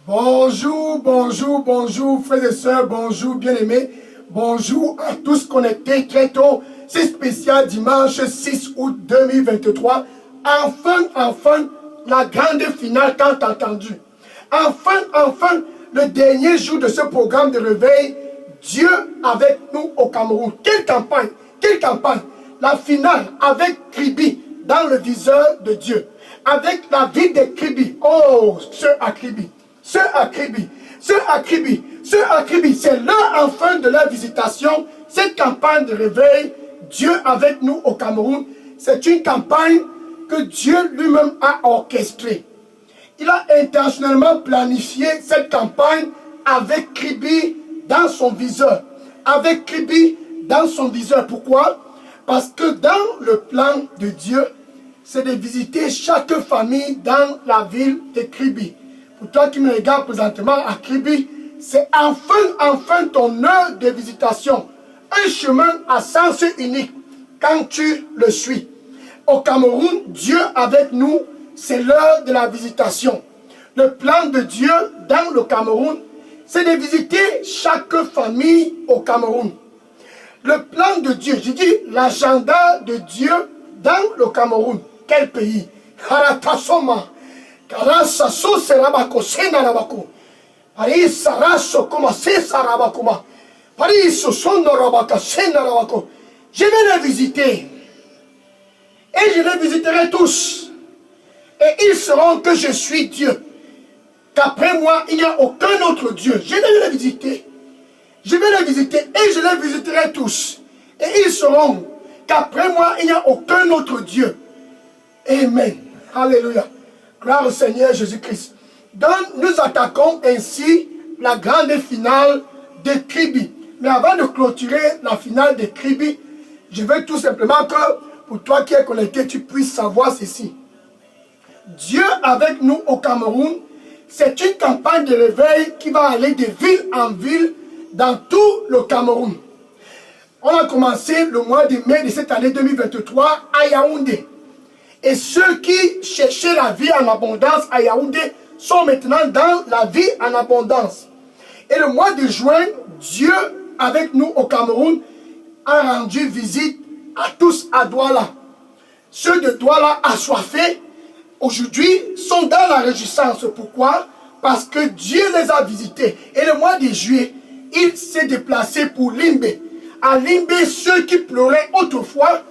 Bonjour, bonjour, bonjour, frères et sœurs, bonjour, bien-aimés. Bonjour à tous connectés très tôt. C'est spécial dimanche 6 août 2023. Enfin, la grande finale tant attendue. Enfin, le dernier jour de ce programme de réveil. Dieu avec nous au Cameroun. Quelle campagne! La finale avec Kribi dans le viseur de Dieu. Avec la vie de Kribi. Oh, ce Kribi. C'est l'heure enfin de la visitation. Cette campagne de réveil, Dieu avec nous au Cameroun, c'est une campagne que Dieu lui-même a orchestrée. Il a intentionnellement planifié cette campagne avec Kribi dans son viseur. Pourquoi? Parce que dans le plan de Dieu, c'est de visiter chaque famille dans la ville de Kribi. Pour toi qui me regardes présentement à Kribi, c'est enfin ton heure de visitation. Un chemin à sens unique quand tu le suis. Au Cameroun, Dieu avec nous, c'est l'heure de la visitation. Le plan de Dieu dans le Cameroun, c'est de visiter chaque famille au Cameroun. Le plan de Dieu, je dis l'agenda de Dieu dans le Cameroun. Quel pays? Haratasoma. Karasaso serabako senarabako. Paris saraso koma sesarabakoma. Paris sonorabaka senarabako. Je vais les visiter. Et je les visiterai tous. Et ils sauront que je suis Dieu. Qu'après moi, il n'y a aucun autre Dieu. Je vais les visiter. Et je les visiterai tous. Et ils sauront qu'après moi, il n'y a aucun autre Dieu. Amen. Alléluia. Gloire au Seigneur Jésus-Christ. Donc, nous attaquons ainsi la grande finale de Kribi. Mais avant de clôturer la finale de Kribi, je veux tout simplement que, pour toi qui es connecté, tu puisses savoir ceci. Dieu avec nous au Cameroun, c'est une campagne de réveil qui va aller de ville en ville dans tout le Cameroun. On a commencé le mois de mai de cette année 2023 à Yaoundé. Et ceux qui cherchaient la vie en abondance à Yaoundé sont maintenant dans la vie en abondance. Et le mois de juin, Dieu avec nous au Cameroun a rendu visite à tous à Douala. Ceux de Douala assoiffés, aujourd'hui, sont dans la réjouissance. Pourquoi? Parce que Dieu les a visités. Et le mois de juillet, il s'est déplacé pour Limbe. À Limbe, ceux qui pleuraient autrefois,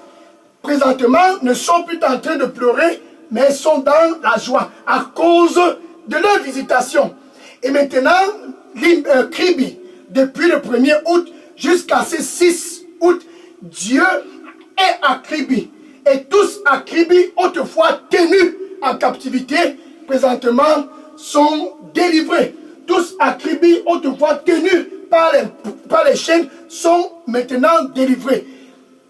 présentement, ne sont plus en train de pleurer, mais sont dans la joie à cause de leur visitation. Et maintenant, Kribi, depuis le 1er août jusqu'à ce 6 août, Dieu est à Kribi. Et tous à Kribi, autrefois tenus en captivité, présentement sont délivrés. Tous à Kribi, autrefois tenus par les chaînes, sont maintenant délivrés.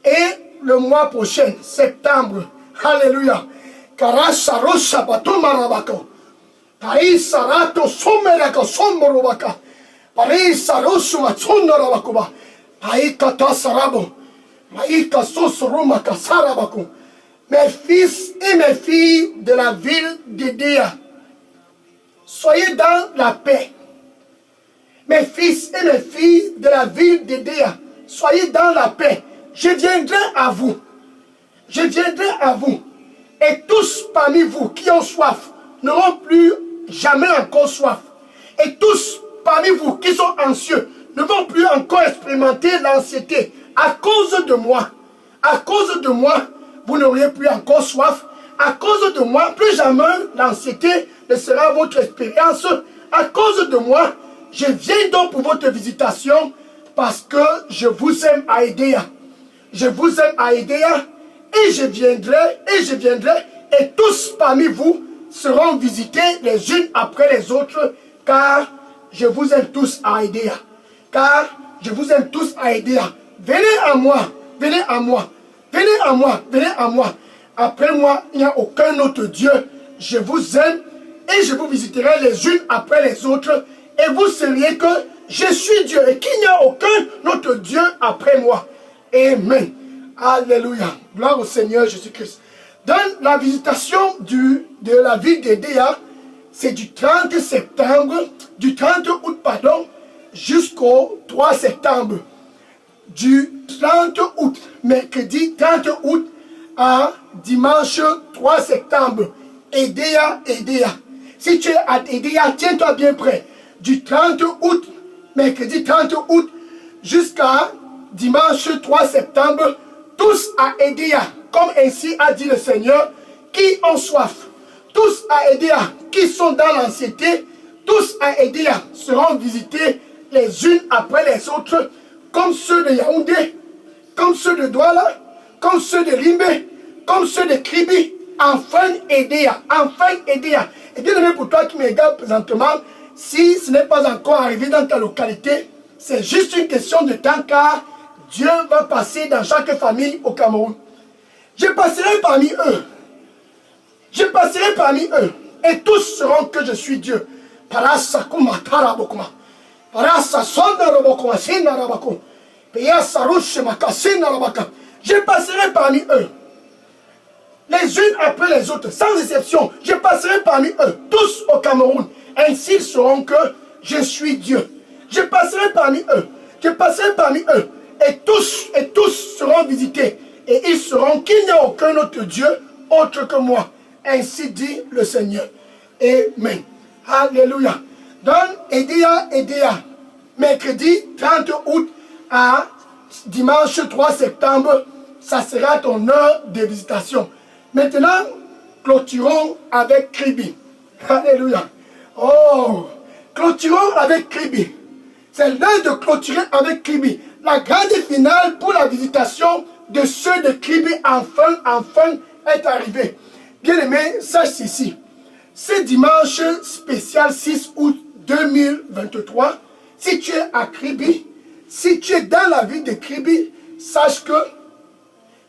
Et le mois prochain, septembre, alléluia, Karasarosha Batomarabako, Paris Sarato Someraka Somorobaka, Paris Sarosuma Sonorabakuba, Paikata Sarabo, Paika Sosoromaka Sarabako. Mes fils et mes filles de la ville d'Edea, soyez dans la paix. Mes fils et mes filles de la ville d'Edea, soyez dans la paix. Je viendrai à vous. Et tous parmi vous qui ont soif n'auront plus jamais encore soif. Et tous parmi vous qui sont anxieux ne vont plus encore expérimenter l'anxiété. À cause de moi, vous n'aurez plus encore soif. À cause de moi, plus jamais l'anxiété ne sera votre expérience. À cause de moi, je viens donc pour votre visitation parce que je vous aime à Edea. Et je viendrai, et tous parmi vous seront visités les unes après les autres, car je vous aime tous à Edea. Venez à moi. Après moi, il n'y a aucun autre Dieu. Je vous aime et je vous visiterai les unes après les autres, et vous saurez que je suis Dieu et qu'il n'y a aucun autre Dieu après moi. Amen. Alléluia. Gloire au Seigneur Jésus-Christ. Dans la visitation de la ville d'Edea, c'est du 30 septembre, du 30 août, pardon, jusqu'au 3 septembre. Du 30 août, mercredi 30 août à dimanche 3 septembre. Edea. Si tu es à Edea, tiens-toi bien prêt. Du 30 août, mercredi 30 août, jusqu'à dimanche 3 septembre, tous à Edea, comme ainsi a dit le Seigneur, qui ont soif. Tous à Edea, qui sont dans l'anxiété, tous à Edea seront visités les unes après les autres, comme ceux de Yaoundé, comme ceux de Douala, comme ceux de Limbe, comme ceux de Kribi, enfin Edea. Et bien aimé pour toi qui me regarde présentement, si ce n'est pas encore arrivé dans ta localité, c'est juste une question de temps car Dieu va passer dans chaque famille au Cameroun. Je passerai parmi eux. Et tous sauront que je suis Dieu. Parasakuma tarabokuma. Parasasonarabokuma sinarabako. Peyasarushemaka sinarabaka. Je passerai parmi eux. Les unes après les autres, sans exception. Je passerai parmi eux, tous au Cameroun. Ainsi ils sauront que je suis Dieu. Je passerai parmi eux. Et tous seront visités. Et ils sauront qu'il n'y a aucun autre Dieu autre que moi. Ainsi dit le Seigneur. Amen. Alléluia. Donc, Edea, mercredi 30 août à dimanche 3 septembre, ça sera ton heure de visitation. Maintenant, clôturons avec Kribi. Alléluia. Oh, clôturons avec Kribi. C'est l'heure de clôturer avec Kribi. La grande finale pour la visitation de ceux de Kribi, enfin, est arrivée. Bien aimé, sache ceci. Ce dimanche spécial 6 août 2023, si tu es à Kribi, si tu es dans la ville de Kribi, sache que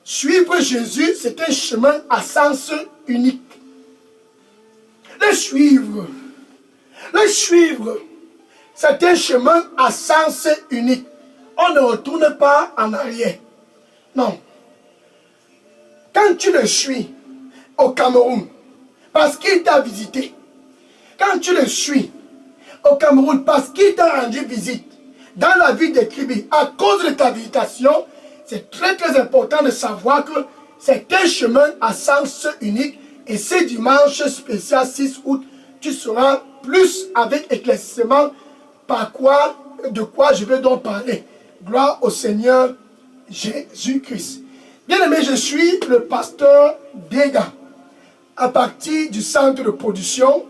suivre Jésus, c'est un chemin à sens unique. Le suivre, c'est un chemin à sens unique. On ne retourne pas en arrière. Non. Quand tu le suis au Cameroun, parce qu'il t'a visité, quand tu le suis au Cameroun, parce qu'il t'a rendu visite dans la ville de Kribi, à cause de ta visitation, c'est très important de savoir que c'est un chemin à sens unique. Et ce dimanche spécial 6 août, tu sauras plus avec éclaircissement de quoi je vais donc parler. Gloire au Seigneur Jésus-Christ. Bien aimé, je suis le pasteur Dega, à partir du centre de production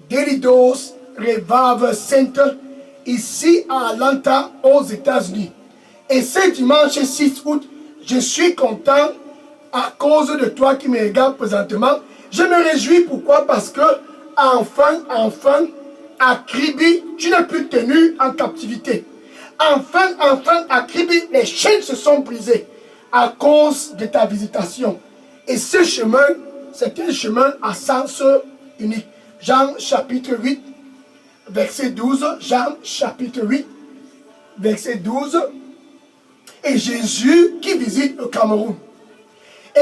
d'Elidos Revival Center, ici à Atlanta, aux États-Unis. Et ce dimanche 6 août, je suis content à cause de toi qui me regarde présentement. Je me réjouis, pourquoi? Parce que enfin, à Kribi, tu n'es plus tenu en captivité. Enfin, à Kribi, les chaînes se sont brisées à cause de ta visitation. Et ce chemin, c'est un chemin à sens unique. Jean chapitre 8, verset 12. Jean chapitre 8, verset 12. Et Jésus qui visite le Cameroun.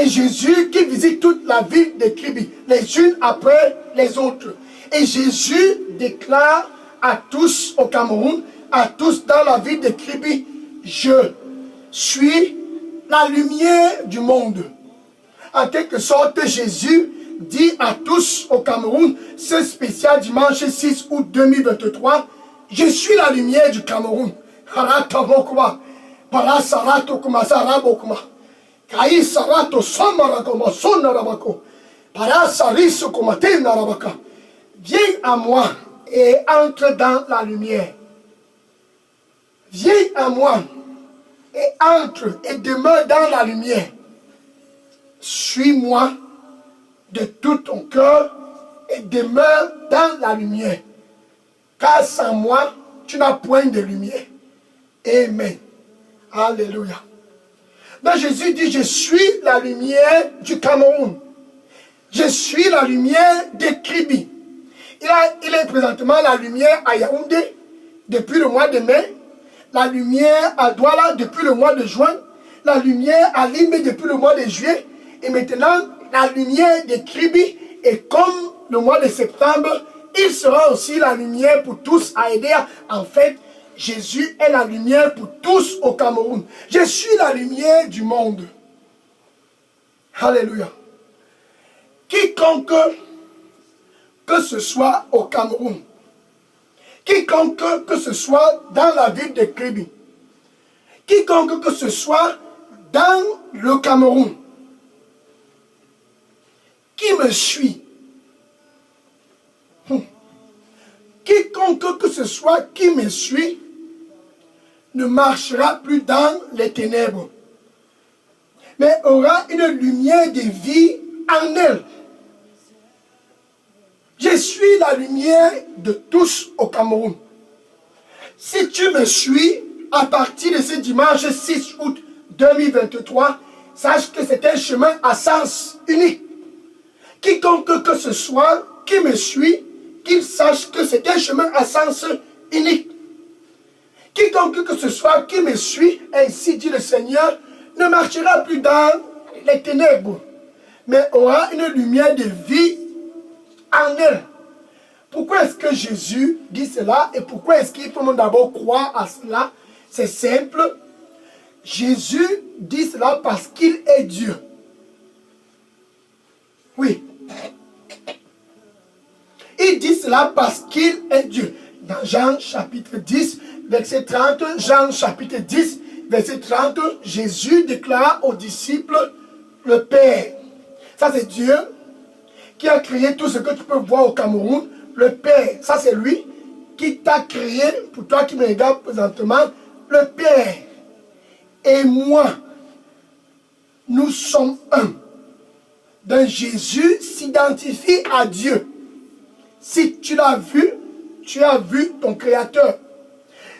Et Jésus qui visite toute la ville de Kribi, les unes après les autres. Et Jésus déclare à tous au Cameroun, à tous dans la ville de Kribi, je suis la lumière du monde. En quelque sorte, Jésus dit à tous au Cameroun, ce spécial dimanche 6 août 2023, je suis la lumière du Cameroun. Kai sarato somaragoma sonarabako. Parasariso komate narabaka. Viens à moi et entre dans la lumière. Viens à moi et entre et demeure dans la lumière. Suis-moi de tout ton cœur et demeure dans la lumière. Car sans moi, tu n'as point de lumière. Amen. Alléluia. Donc Jésus dit, je suis la lumière du Cameroun. Je suis la lumière de Kribi. Il est présentement la lumière à Yaoundé depuis le mois de mai. La lumière à Douala depuis le mois de juin. La lumière à Limbe depuis le mois de juillet. Et maintenant, la lumière de Kribi est comme le mois de septembre il sera aussi la lumière pour tous à aider. En fait, Jésus est la lumière pour tous au Cameroun. Je suis la lumière du monde. Alléluia. Quiconque que ce soit au Cameroun, quiconque que ce soit dans la ville de Kribi, quiconque que ce soit dans le Cameroun, qui me suit, quiconque que ce soit qui me suit, ne marchera plus dans les ténèbres, mais aura une lumière de vie en elle. Je suis la lumière de tous au Cameroun. Si tu me suis, à partir de ce dimanche 6 août 2023, sache que c'est un chemin à sens unique. Quiconque que ce soit qui me suit, qu'il sache que c'est un chemin à sens unique. Quiconque que ce soit qui me suit, ainsi dit le Seigneur, ne marchera plus dans les ténèbres, mais aura une lumière de vie en elle. Pourquoi est-ce que Jésus dit cela et pourquoi est-ce qu'il faut d'abord croire à cela? C'est simple. Jésus dit cela parce qu'il est Dieu. Oui. Il dit cela parce qu'il est Dieu. Dans Jean chapitre 10, verset 30, Jean chapitre 10, verset 30, Jésus déclara aux disciples le Père. Ça c'est Dieu qui a créé tout ce que tu peux voir au Cameroun. Le Père, ça c'est lui qui t'a créé, pour toi qui me regardes présentement, le Père et moi, nous sommes un. Donc Jésus s'identifie à Dieu. Si tu l'as vu, tu as vu ton Créateur.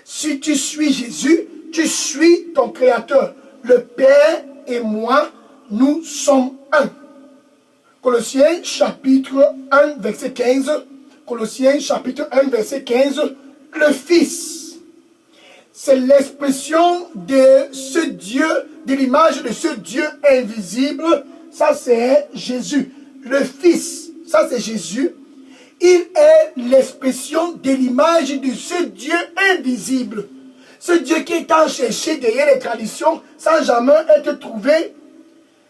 Si tu suis Jésus, tu suis ton Créateur. Le Père et moi, nous sommes un. Colossiens chapitre 1, verset 15. Colossiens chapitre 1, verset 15. Le Fils, c'est l'expression de ce Dieu, de l'image de ce Dieu invisible. Ça, c'est Jésus. Le Fils, ça, c'est Jésus. Il est l'expression de l'image de ce Dieu invisible. Ce Dieu qui est en cherché derrière les traditions sans jamais être trouvé.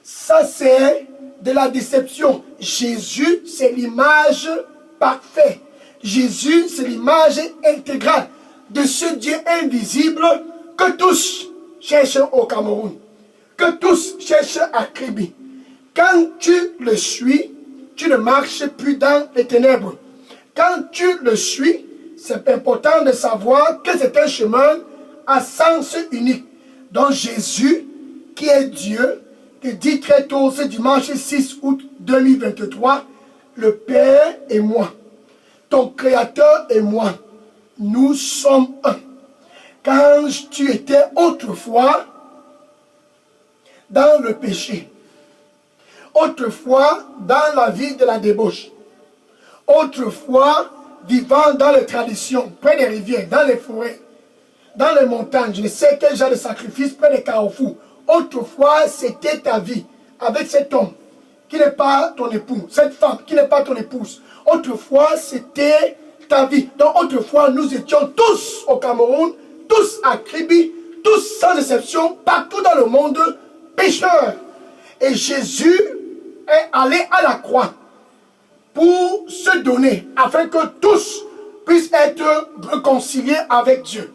Ça, c'est de la déception. Jésus, c'est l'image parfaite. Jésus, c'est l'image intégrale de ce Dieu invisible que tous cherchent au Cameroun, que tous cherchent à Kribi. Quand tu le suis, tu ne marches plus dans les ténèbres. Quand tu le suis, c'est important de savoir que c'est un chemin à sens unique. Donc Jésus, qui est Dieu, te dit très tôt ce dimanche 6 août 2023, le Père et moi, ton Créateur et moi, nous sommes un. Quand tu étais autrefois dans le péché, autrefois dans la vie de la débauche, autrefois vivant dans les traditions, près des rivières, dans les forêts, dans les montagnes, je ne sais quel genre de sacrifice, près des carrefours. Autrefois, c'était ta vie avec cet homme qui n'est pas ton époux, cette femme qui n'est pas ton épouse. Autrefois, c'était ta vie. Donc autrefois, nous étions tous au Cameroun, tous à Kribi, tous sans exception, partout dans le monde, pécheurs. Et Jésus est allé à la croix pour se donner, afin que tous puissent être réconciliés avec Dieu.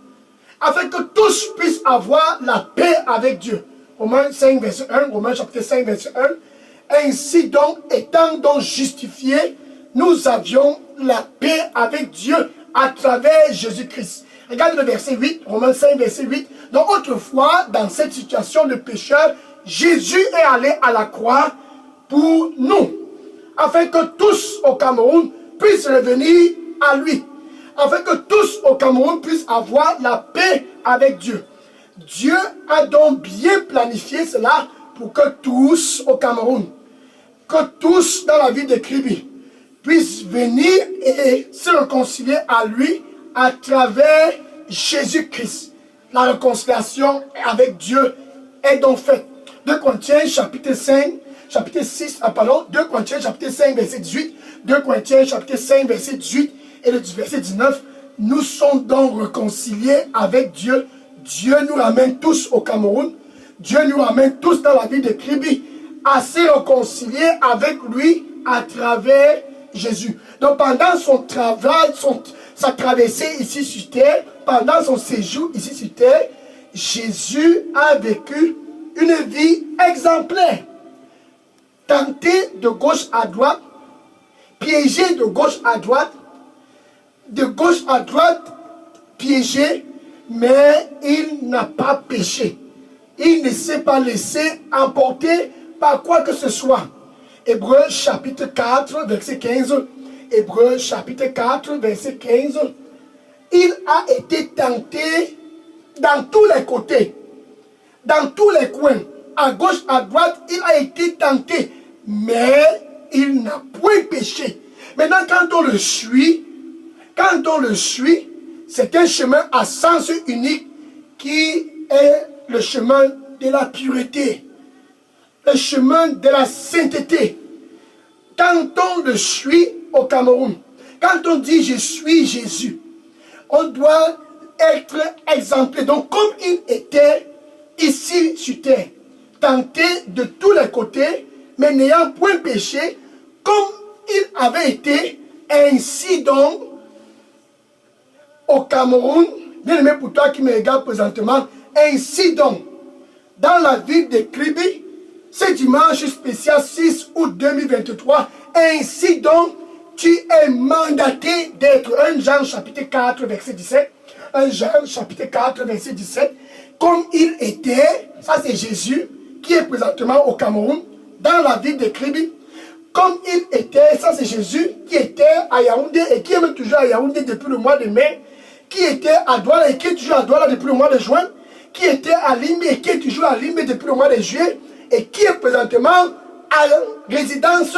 Afin que tous puissent avoir la paix avec Dieu. Romains 5, verset 1, Romains chapitre 5, verset 1. Ainsi donc, étant donc justifiés, nous avions la paix avec Dieu à travers Jésus-Christ. Regardez le verset 8, Romains 5, verset 8. Donc autrefois, dans cette situation de pécheur, Jésus est allé à la croix pour nous, afin que tous au Cameroun puissent revenir à lui, afin que tous au Cameroun puissent avoir la paix avec Dieu. Dieu a donc bien planifié cela pour que tous au Cameroun, que tous dans la ville de Kribi, puissent venir et se réconcilier à lui à travers Jésus-Christ. La réconciliation avec Dieu est donc faite. 2 Corinthiens chapitre 5, chapitre 6, 2 Corinthiens chapitre 5 verset 18, 2 Corinthiens chapitre 5 verset 18, Et le verset 19, nous sommes donc réconciliés avec Dieu. Dieu nous ramène tous au Cameroun. Dieu nous ramène tous dans la ville de Kribi, à se réconcilier avec lui à travers Jésus. Donc pendant son travail, sa traversée ici sur terre, pendant son séjour ici sur terre, Jésus a vécu une vie exemplaire. Tenté de gauche à droite, piégé de gauche à droite, piégé, mais il n'a pas péché. Il ne s'est pas laissé emporter par quoi que ce soit. Hébreux chapitre 4, verset 15. Hébreux chapitre 4, verset 15. Il a été tenté dans tous les côtés, dans tous les coins, à gauche, à droite, il a été tenté, mais il n'a point péché. Maintenant, quand on le suit, c'est un chemin à sens unique qui est le chemin de la pureté, le chemin de la sainteté. Quand on le suit au Cameroun, quand on dit je suis Jésus, on doit être exemplaire. Donc comme il était ici sur terre, tenté de tous les côtés, mais n'ayant point péché, comme il avait été, ainsi donc au Cameroun, bien aimé pour toi qui me regarde présentement, ainsi donc, dans la ville de Kribi, ce dimanche spécial 6 août 2023, ainsi donc, tu es mandaté d'être 1 Jean chapitre 4 verset 17, 1 Jean chapitre 4 verset 17, comme il était, ça c'est Jésus, qui est présentement au Cameroun, dans la ville de Kribi, comme il était, ça c'est Jésus, qui était à Yaoundé et qui est même toujours à Yaoundé depuis le mois de mai, qui était à Douala et qui est toujours à Douala depuis le mois de juin, qui était à Limbe et qui est toujours à Limbe depuis le mois de juillet, et qui est présentement à résidence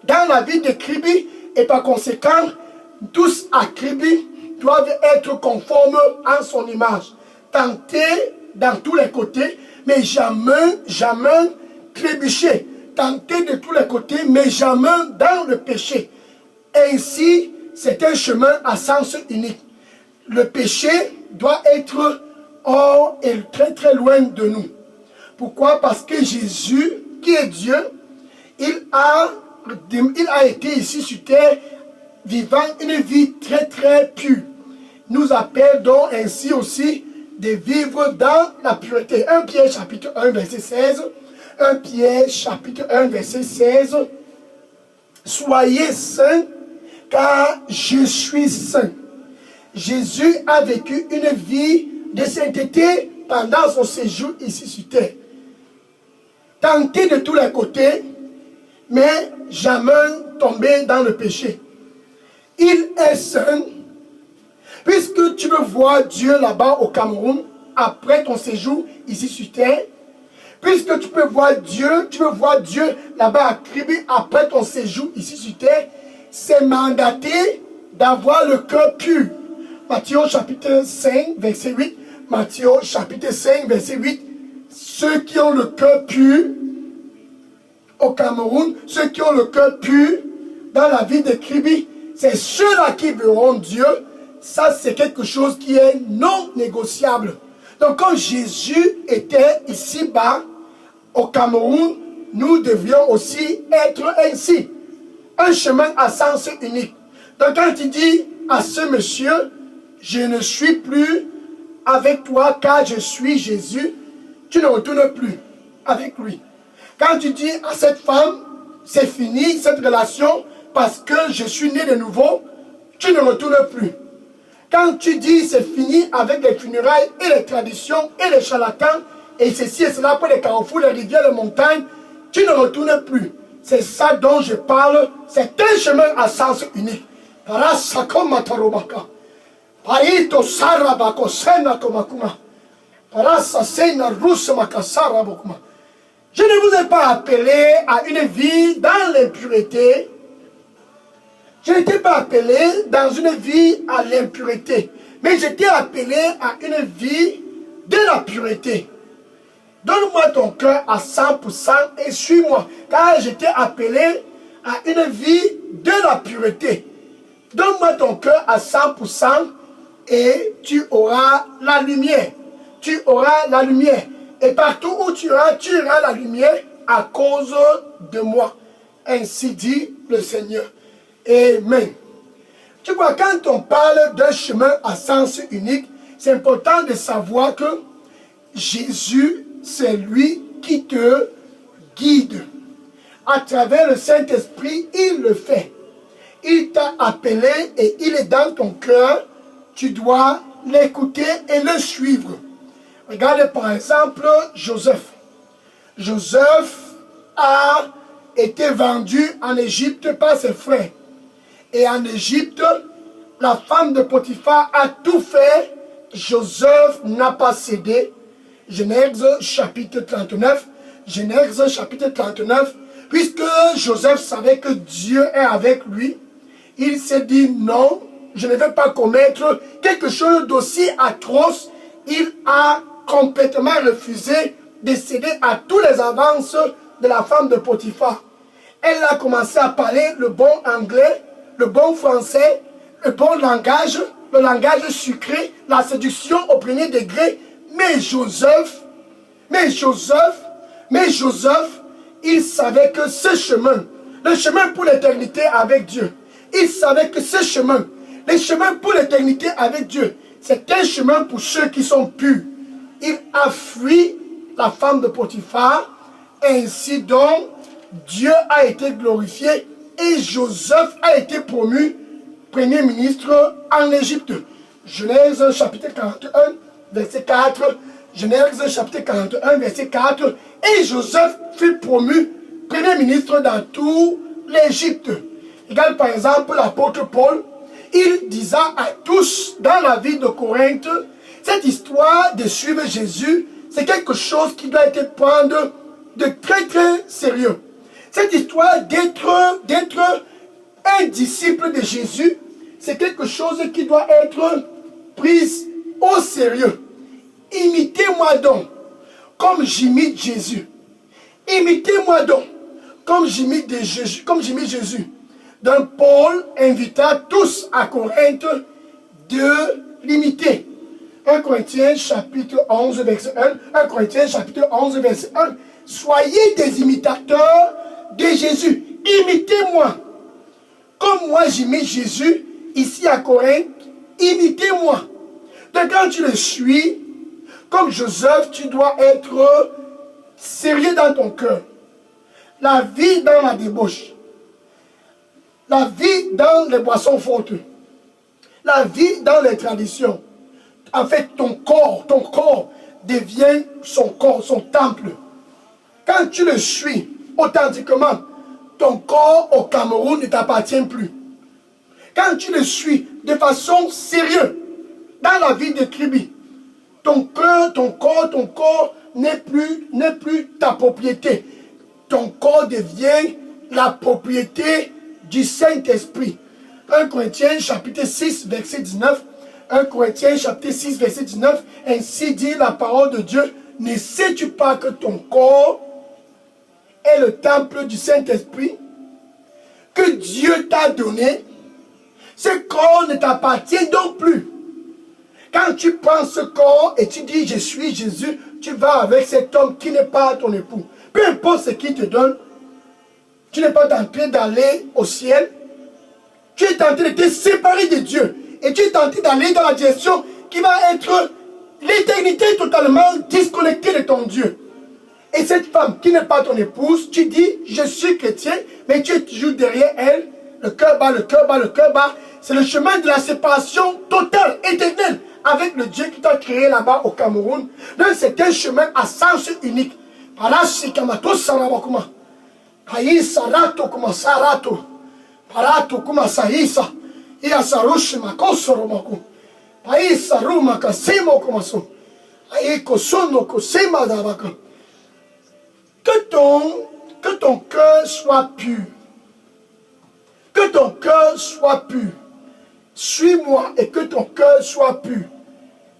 dans la ville de Kribi, et par conséquent, tous à Kribi doivent être conformes en son image, tentés dans tous les côtés, mais jamais trébuchés, tentés de tous les côtés, mais jamais dans le péché. Ainsi, c'est un chemin à sens unique. Le péché doit être hors et très très loin de nous. Pourquoi? Parce que Jésus, qui est Dieu, il a été ici sur terre vivant une vie très très pure. Nous appelle donc ainsi aussi de vivre dans la pureté. 1 Pierre chapitre 1 verset 16. 1 Pierre chapitre 1 verset 16. Soyez saints car je suis saint. Jésus a vécu une vie de sainteté pendant son séjour ici sur terre. Tenté de tous les côtés, mais jamais tombé dans le péché. Il est saint. Puisque tu veux voir Dieu là-bas au Cameroun, après ton séjour ici sur terre, puisque tu veux voir Dieu là-bas à Kribi, après ton séjour ici sur terre, c'est mandaté d'avoir le cœur pur. Matthieu chapitre 5, verset 8. Matthieu chapitre 5, verset 8. Ceux qui ont le cœur pur au Cameroun, ceux qui ont le cœur pur dans la ville de Kribi, c'est ceux-là qui verront Dieu. Ça, c'est quelque chose qui est non négociable. Donc, quand Jésus était ici-bas, au Cameroun, nous devions aussi être ainsi. Un chemin à sens unique. Donc, quand il dit à ce monsieur, je ne suis plus avec toi car je suis Jésus, tu ne retournes plus avec lui. Quand tu dis à cette femme, c'est fini cette relation parce que je suis né de nouveau, tu ne retournes plus. Quand tu dis c'est fini avec les funérailles et les traditions et les charlatans et ceci et cela pour les carrefours, les rivières, les montagnes, tu ne retournes plus. C'est ça dont je parle. C'est un chemin à sens unique. Je ne vous ai pas appelé à une vie dans l'impureté. Je n'étais pas appelé dans une vie à l'impureté, mais j'étais appelé à une vie de la pureté. Donne-moi ton cœur à 100% et suis-moi, car j'étais appelé à une vie de la pureté. Donne-moi ton cœur à 100% et tu auras la lumière. Tu auras la lumière. Et partout où tu auras la lumière à cause de moi. Ainsi dit le Seigneur. Amen. Tu vois, quand on parle d'un chemin à sens unique, c'est important de savoir que Jésus, c'est lui qui te guide. À travers le Saint-Esprit, il le fait. Il t'a appelé et il est dans ton cœur. Tu dois l'écouter et le suivre. Regardez par exemple Joseph. Joseph a été vendu en Égypte par ses frères. Et en Égypte, la femme de Potiphar a tout fait. Joseph n'a pas cédé. Genèse chapitre 39. Genèse chapitre 39. Puisque Joseph savait que Dieu est avec lui, il s'est dit non, je ne vais pas commettre quelque chose d'aussi atroce. Il a complètement refusé de céder à tous les avances de la femme de Potiphar. Elle a commencé à parler le bon anglais, le bon français, le bon langage, le langage sucré, la séduction au premier degré. Mais Joseph, il savait que ce chemin, le chemin pour l'éternité avec Dieu, il savait que ce chemin, le chemin pour l'éternité avec Dieu, c'est un chemin pour ceux qui sont purs. Il a fui la femme de Potiphar, ainsi donc Dieu a été glorifié et Joseph a été promu premier ministre en Égypte. Genèse chapitre 41, verset 4. Genèse chapitre 41, verset 4. Et Joseph fut promu premier ministre dans tout l'Égypte. Regarde par exemple l'apôtre Paul. Il disait à tous dans la ville de Corinthe, cette histoire de suivre Jésus, c'est quelque chose qui doit être pris de très très sérieux. Cette histoire d'être un disciple de Jésus, c'est quelque chose qui doit être prise au sérieux. Imitez-moi donc, comme j'imite Jésus. Imitez-moi donc, comme j'imite Jésus. Donc Paul invita tous à Corinthe de l'imiter. 1 Corinthiens chapitre 11 verset 1. 1 Corinthiens chapitre 11 verset 1. Soyez des imitateurs de Jésus. Imitez-moi. Comme moi j'imite Jésus, ici à Corinthe, imitez-moi. Donc quand tu le suis, comme Joseph, tu dois être sérieux dans ton cœur. La vie dans la débauche. La vie dans les boissons fortes. La vie dans les traditions. En fait, ton corps devient son corps, son temple. Quand tu le suis authentiquement, ton corps au Cameroun ne t'appartient plus. Quand tu le suis de façon sérieuse, dans la vie de tribu, ton cœur, ton corps n'est plus ta propriété. Ton corps devient la propriété du Saint-Esprit. 1 Corinthiens chapitre 6 verset 19. 1 Corinthiens chapitre 6 verset 19. Ainsi dit la parole de Dieu. Ne sais-tu pas que ton corps est le temple du Saint-Esprit que Dieu t'a donné? Ce corps ne t'appartient donc plus. Quand tu prends ce corps et tu dis je suis Jésus, tu vas avec cet homme qui n'est pas ton époux. Peu importe ce qu'il te donne, tu n'es pas tenté d'aller au ciel. Tu es tenté de te séparer de Dieu. Et tu es tenté d'aller dans la direction qui va être l'éternité totalement disconnectée de ton Dieu. Et cette femme qui n'est pas ton épouse, tu dis je suis chrétien, mais tu es toujours derrière elle. Le cœur bat, le cœur bat, le cœur bat. C'est le chemin de la séparation totale, éternelle, avec le Dieu qui t'a créé là-bas au Cameroun. Donc c'est un chemin à sens unique. Parashikamato Sarabakuma. Haïsa rato kuma sarato. Parato kuma saïsa. Ia sarushi makosoromaku. Haïsa ruma kasimo kumasu. Haïko sono kusema dabaka. Que ton cœur soit pur. Que ton cœur soit pur. Suis-moi et que ton cœur soit pur.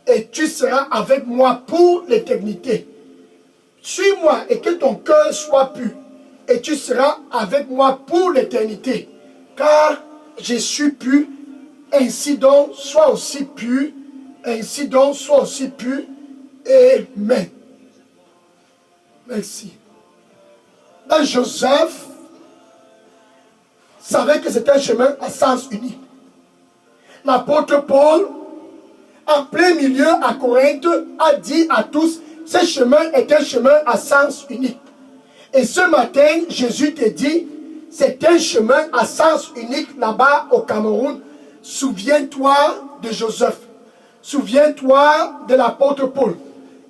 Et tu seras avec moi pour l'éternité. Suis-moi et que ton cœur soit pur. Et tu seras avec moi pour l'éternité. Car je suis pur Ainsi donc, sois aussi pur. Ainsi donc, sois aussi pur. Amen. Merci. Dans Joseph savait que c'était un chemin à sens unique. L'apôtre Paul, en plein milieu à Corinthe, a dit à tous, ce chemin est un chemin à sens unique. Et ce matin, Jésus te dit, c'est un chemin à sens unique là-bas au Cameroun. Souviens-toi de Joseph. Souviens-toi de l'apôtre Paul.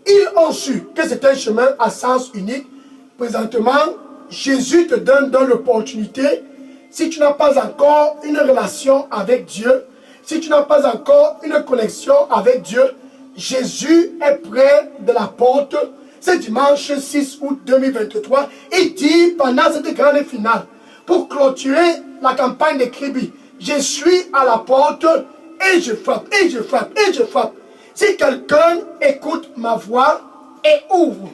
Ils ont su que c'est un chemin à sens unique. Présentement, Jésus te donne l'opportunité, si tu n'as pas encore une relation avec Dieu, si tu n'as pas encore une connexion avec Dieu, Jésus est près de la porte. Ce dimanche 6 août 2023, il dit pendant cette grande finale, pour clôturer la campagne de Kribi, je suis à la porte et je frappe, et je frappe, et je frappe. Si quelqu'un écoute ma voix et ouvre,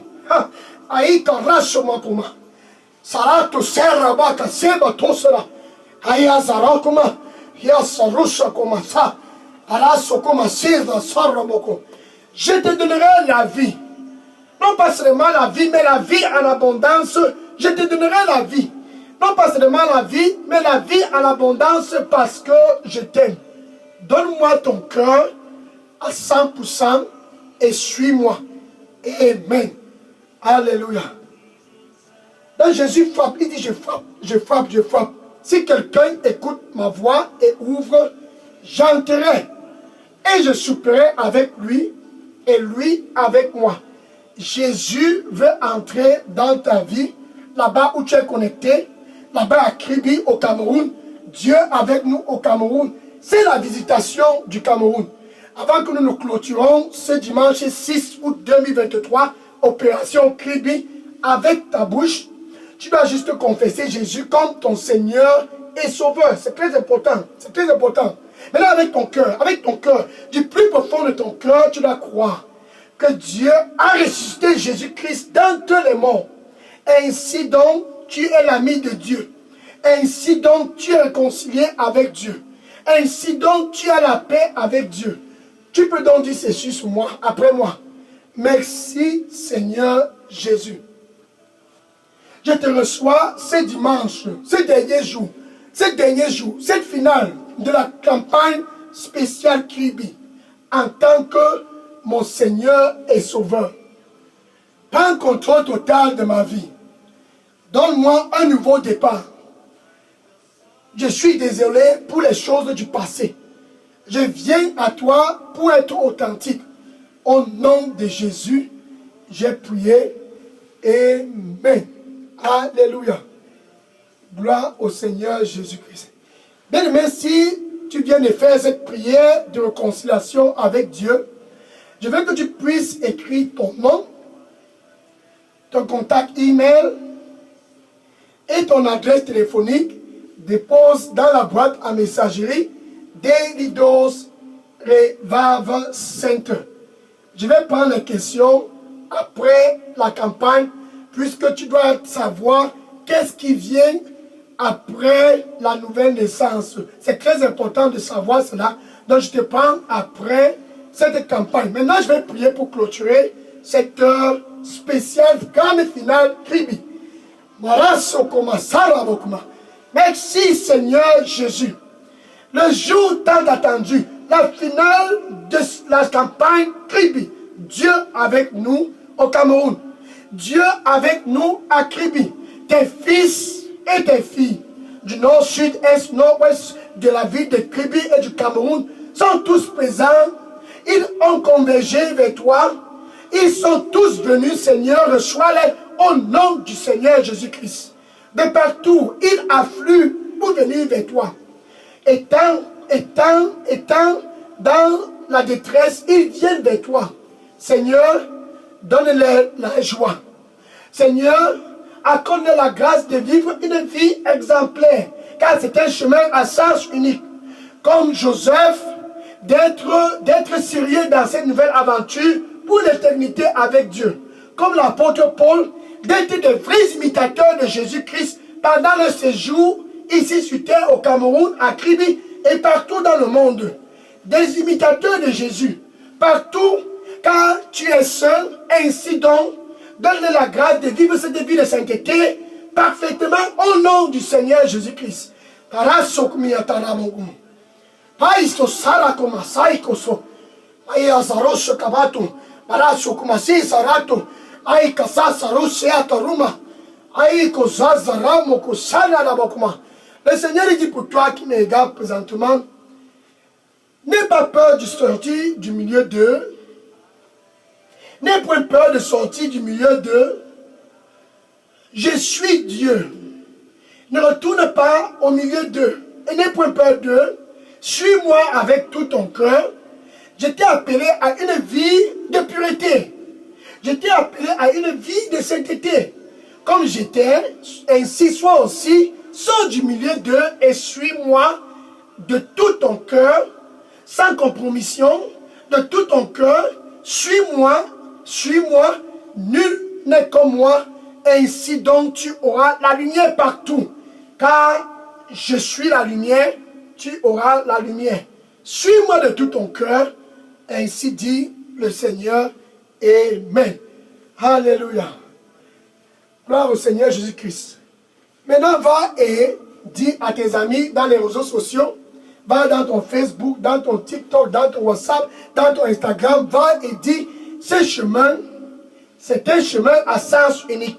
aïe, rassoma, Sarato serra baka seba tosera, aya zarakuma, ya sarusha kuma sa, araso kuma sirda saraboko. Je te donnerai la vie. Non pas seulement la vie, mais la vie en abondance. Je te donnerai la vie. Non pas seulement la vie, mais la vie en abondance parce que je t'aime. Donne-moi ton cœur à 100% et suis-moi. Amen. Alléluia. Donc Jésus frappe, il dit je frappe, je frappe, je frappe. Si quelqu'un écoute ma voix et ouvre, j'entrerai. Et je souperai avec lui et lui avec moi. Jésus veut entrer dans ta vie, là-bas où tu es connecté, là-bas à Kribi au Cameroun. Dieu avec nous au Cameroun. C'est la visitation du Cameroun. Avant que nous nous clôturons ce dimanche 6 août 2023, opération Kribi, avec ta bouche, tu dois juste confesser Jésus comme ton Seigneur et Sauveur. C'est très important. C'est très important. Maintenant, avec ton cœur, du plus profond de ton cœur, tu dois croire que Dieu a ressuscité Jésus-Christ d'entre les morts. Ainsi donc, tu es l'ami de Dieu. Ainsi donc, tu es réconcilié avec Dieu. Ainsi donc, tu as la paix avec Dieu. Tu peux donc dire ceci sur moi, après moi. Merci Seigneur Jésus. Je te reçois ce dimanche, ce dernier jour, cette finale de la campagne spéciale Kribi, en tant que mon Seigneur et Sauveur. Prends un contrôle total de ma vie. Donne-moi un nouveau départ. Je suis désolé pour les choses du passé. Je viens à toi pour être authentique. Au nom de Jésus, j'ai prié. Amen. Alléluia. Gloire au Seigneur Jésus-Christ. Bien-aimé, si tu viens de faire cette prière de réconciliation avec Dieu, je veux que tu puisses écrire ton nom, ton contact email et ton adresse téléphonique. Dépose dans la boîte à messagerie Daily Dose Revival Center. Je vais prendre les questions après la campagne, puisque tu dois savoir qu'est-ce qui vient après la nouvelle naissance. C'est très important de savoir cela. Donc je te prends après cette campagne. Maintenant, je vais prier pour clôturer cette heure spéciale, grande finale, Kribi. Merci Seigneur Jésus. Le jour tant attendu, la finale de la campagne Kribi. Dieu avec nous au Cameroun. Dieu avec nous à Kribi. Tes fils et tes filles du nord, sud, est, nord-ouest de la ville de Kribi et du Cameroun sont tous présents. Ils ont convergé vers toi. Ils sont tous venus, Seigneur, reçois-les au nom du Seigneur Jésus-Christ. De partout, ils affluent pour venir vers toi. Étant dans la détresse, ils viennent vers toi. Seigneur, donne-leur la joie. Seigneur, accorde-leur la grâce de vivre une vie exemplaire, car c'est un chemin à sens unique. Comme Joseph, d'être sérieux dans cette nouvelle aventure pour l'éternité avec Dieu. Comme l'apôtre Paul, d'être de vrais imitateurs de Jésus-Christ pendant le séjour ici sur terre au Cameroun, à Kribi, et partout dans le monde, des imitateurs de Jésus, partout, car tu es seul, ainsi donc, donne-le la grâce de vivre cette vie de sainteté parfaitement au nom du Seigneur Jésus-Christ. Paisto sara como saikoso. Ai azarosho kabato. Baracho como si sarato. Ai kasasa roseata ruma. Ai kozaza ramo kosana rabokuma. Le Seigneur dit pour toi qui me regarde présentement, n'aie pas peur de sortir du milieu d'eux. N'aie point peur de sortir du milieu d'eux. Je suis Dieu. Ne retourne pas au milieu d'eux. Et n'aie point peur d'eux. Suis-moi avec tout ton cœur. Je t'ai appelé à une vie de pureté. Je t'ai appelé à une vie de sainteté. Comme j'étais, ainsi sois aussi. Sors du milieu d'eux et suis-moi de tout ton cœur, sans compromission, de tout ton cœur. Suis-moi, suis-moi. Nul n'est comme moi. Ainsi donc tu auras la lumière partout. Car je suis la lumière. Tu auras la lumière. Suis-moi de tout ton cœur, ainsi dit le Seigneur. Amen. Alléluia. Gloire au Seigneur Jésus-Christ. Maintenant, va et dis à tes amis dans les réseaux sociaux, va dans ton Facebook, dans ton TikTok, dans ton WhatsApp, dans ton Instagram, va et dis, ce chemin, c'est un chemin à sens unique.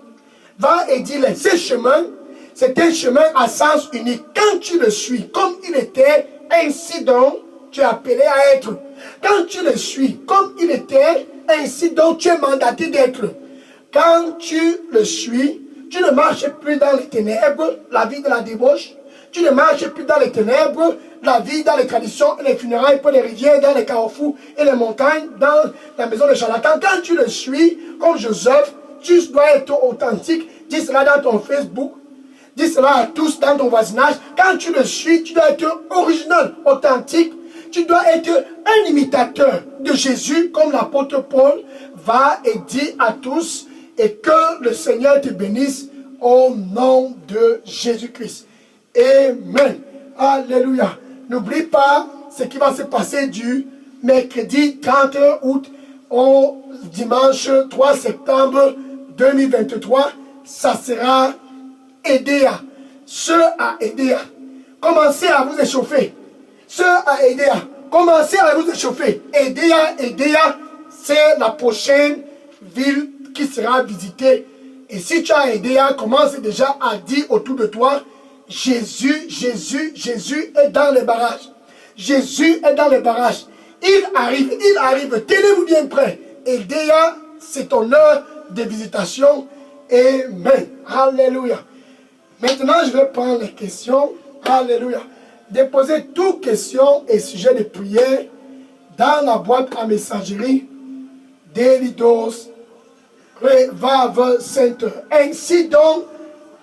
Va et dis-le, ce chemin, c'est un chemin à sens unique. Quand tu le suis, comme il était, ainsi donc, tu es appelé à être. Quand tu le suis, comme il était, ainsi donc, tu es mandaté d'être. Quand tu le suis, tu ne marches plus dans les ténèbres, la vie de la débauche. Tu ne marches plus dans les ténèbres, la vie dans les traditions et les funérailles, pour les rivières, dans les carrefours et les montagnes, dans la maison de charlatans. Quand tu le suis, comme Joseph, tu dois être authentique. Dis cela dans ton Facebook. Dis cela à tous dans ton voisinage. Quand tu le suis, tu dois être original, authentique. Tu dois être un imitateur de Jésus, comme l'apôtre Paul va et dit à tous. Et que le Seigneur te bénisse au nom de Jésus-Christ. Amen. Alléluia. N'oublie pas ce qui va se passer du mercredi 30 août au dimanche 3 septembre 2023. Ça sera EDEA. Ceux à EDEA, commencez à vous échauffer. Ceux à EDEA, commencez à vous échauffer. EDEA, c'est la prochaine ville qui sera visitée. Et si tu as EDEA, commence déjà à dire autour de toi, Jésus, Jésus, Jésus est dans les barrages. Jésus est dans les barrages. Il arrive. Tenez-vous bien prêts. EDEA, c'est ton heure de visitation. Amen. Alléluia. Maintenant, je vais prendre les questions. Alléluia. Déposez toutes questions et sujets de prière dans la boîte à messagerie d'Elidos Revival Center. Ainsi donc,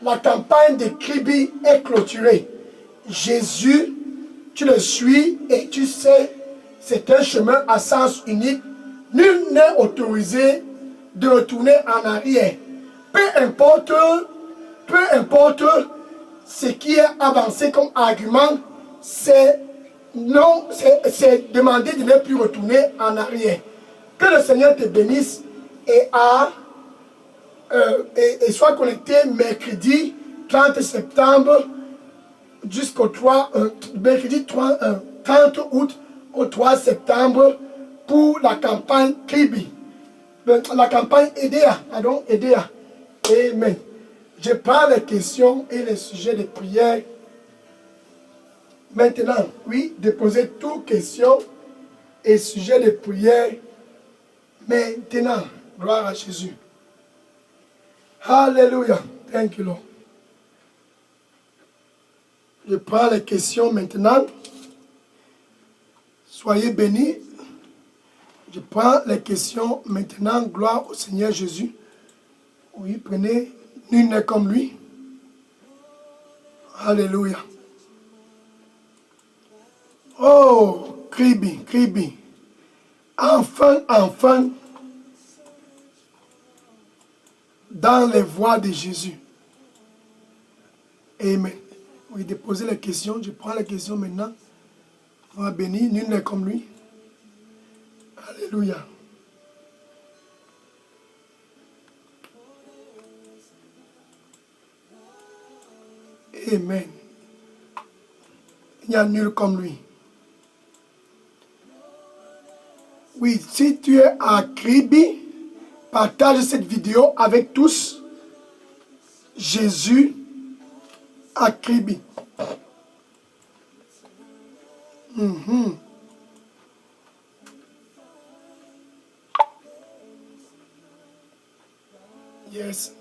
la campagne de Kribi est clôturée. Jésus, tu le suis et tu sais, c'est un chemin à sens unique. Nul n'est autorisé de retourner en arrière. Peu importe ce qui est avancé comme argument, c'est demander de ne plus retourner en arrière. Que le Seigneur te bénisse et sois connecté mercredi 30 septembre jusqu'au 30 août au 3 septembre pour la campagne Kribi. La campagne EDEA. Amen. Je prends les questions et les sujets de prière. Maintenant, oui, déposez toutes questions et sujets de prière. Maintenant, gloire à Jésus. Alléluia. Thank you, Lord. Je prends les questions maintenant. Soyez bénis. Je prends les questions maintenant. Gloire au Seigneur Jésus. Oui, prenez. Nul n'est comme lui. Alléluia. Oh, Kribi. Enfin. Dans les voies de Jésus. Amen. Oui, déposez les questions. Je prends les questions maintenant. On va bénir, nul n'est comme lui. Alléluia. Amen. Il n'y a nul comme lui. Oui, si tu es à Kribi, partage cette vidéo avec tous. Jésus à Kribi. Yes.